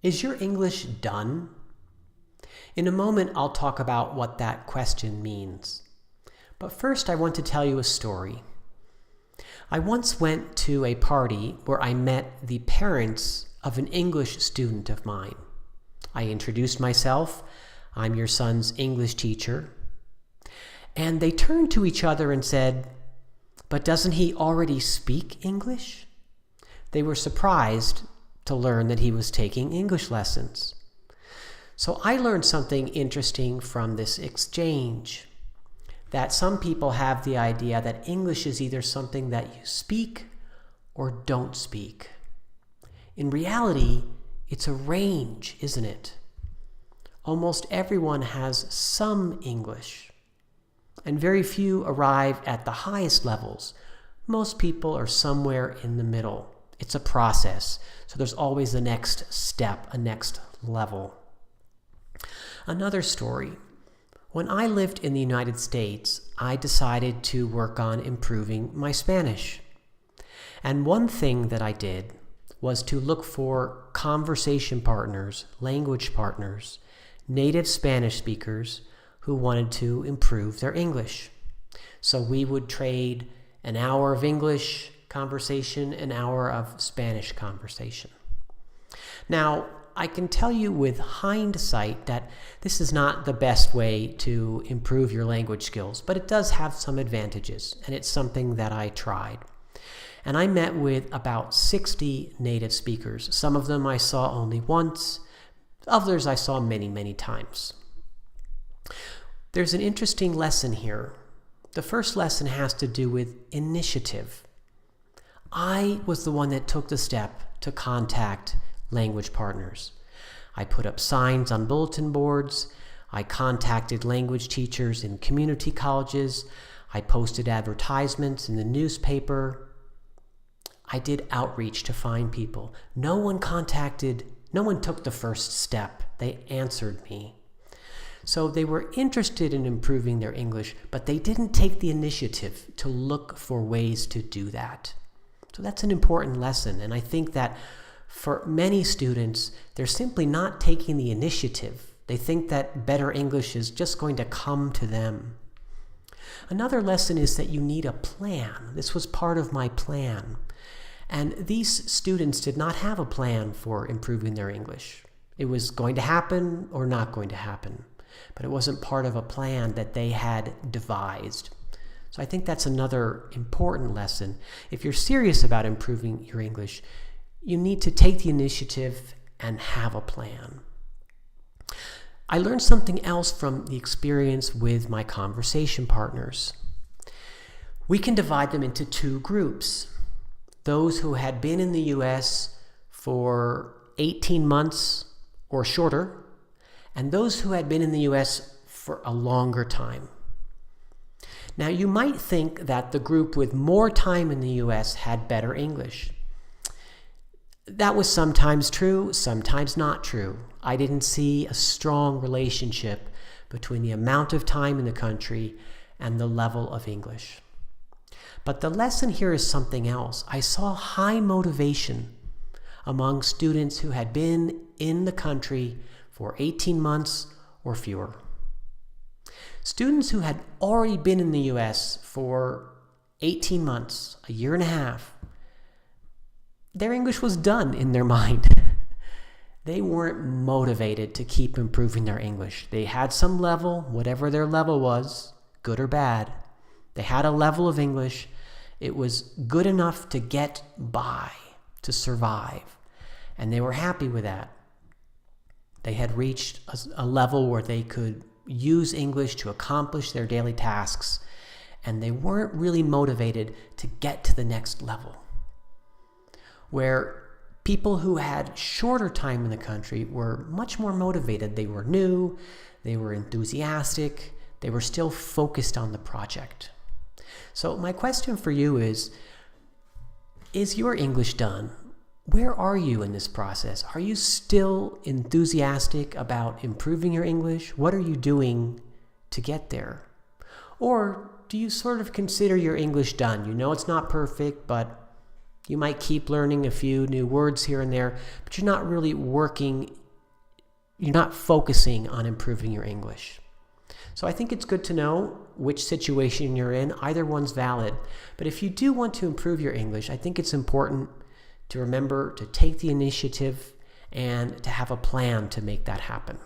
Is your English done? In a moment, I'll talk about what that question means. But first, I want to tell you a story. I once went to a party where I met the parents of an English student of mine. I introduced myself. I'm your son's English teacher. And they turned to each other and said, "But doesn't he already speak English?" They were surprised to learn that he was taking English lessons. So I learned something interesting from this exchange, that some people have the idea that English is either something that you speak or don't speak. In reality, it's a range, isn't it? Almost everyone has some English, and very few arrive at the highest levels. Most people are somewhere in the middle. It's a process, so there's always a next step, a next level. Another story. When I lived in the United States, I decided to work on improving my Spanish. And one thing that I did was to look for conversation partners, language partners, native Spanish speakers who wanted to improve their English. So we would trade an hour of English conversation, an hour of Spanish conversation. Now, I can tell you with hindsight that this is not the best way to improve your language skills, but it does have some advantages, and it's something that I tried. And I met with about 60 native speakers. Some of them I saw only once, others I saw many, many times. There's an interesting lesson here. The first lesson has to do with initiative. I was the one that took the step to contact language partners. I put up signs on bulletin boards. I contacted language teachers in community colleges. I posted advertisements in the newspaper. I did outreach to find people. No one took the first step. They answered me. So they were interested in improving their English, but they didn't take the initiative to look for ways to do that. So that's an important lesson, and I think that for many students, they're simply not taking the initiative. They think that better English is just going to come to them. Another lesson is that you need a plan. This was part of my plan. And these students did not have a plan for improving their English. It was going to happen or not going to happen, but it wasn't part of a plan that they had devised. So I think that's another important lesson. If you're serious about improving your English, you need to take the initiative and have a plan. I learned something else from the experience with my conversation partners. We can divide them into two groups. Those who had been in the U.S. for 18 months or shorter, and those who had been in the U.S. for a longer time. Now, you might think that the group with more time in the U.S. had better English. That was sometimes true, sometimes not true. I didn't see a strong relationship between the amount of time in the country and the level of English. But the lesson here is something else. I saw high motivation among students who had been in the country for 18 months or fewer. Students who had already been in the U.S. for 18 months, a year and a half, their English was done in their mind. They weren't motivated to keep improving their English. They had some level, whatever their level was, good or bad. They had a level of English. It was good enough to get by, to survive, and they were happy with that. They had reached a level where they could use English to accomplish their daily tasks, and they weren't really motivated to get to the next level. Where people who had shorter time in the country were much more motivated. They were new, they were enthusiastic, they were still focused on the project. So my question for you is your English done? Where are you in this process? Are you still enthusiastic about improving your English? What are you doing to get there? Or do you sort of consider your English done? You know it's not perfect, but You might keep learning a few new words here and there, but you're not really you're not focusing on improving your English. So I think it's good to know which situation you're in. Either one's valid. But if you do want to improve your English, I think it's important to remember to take the initiative and to have a plan to make that happen.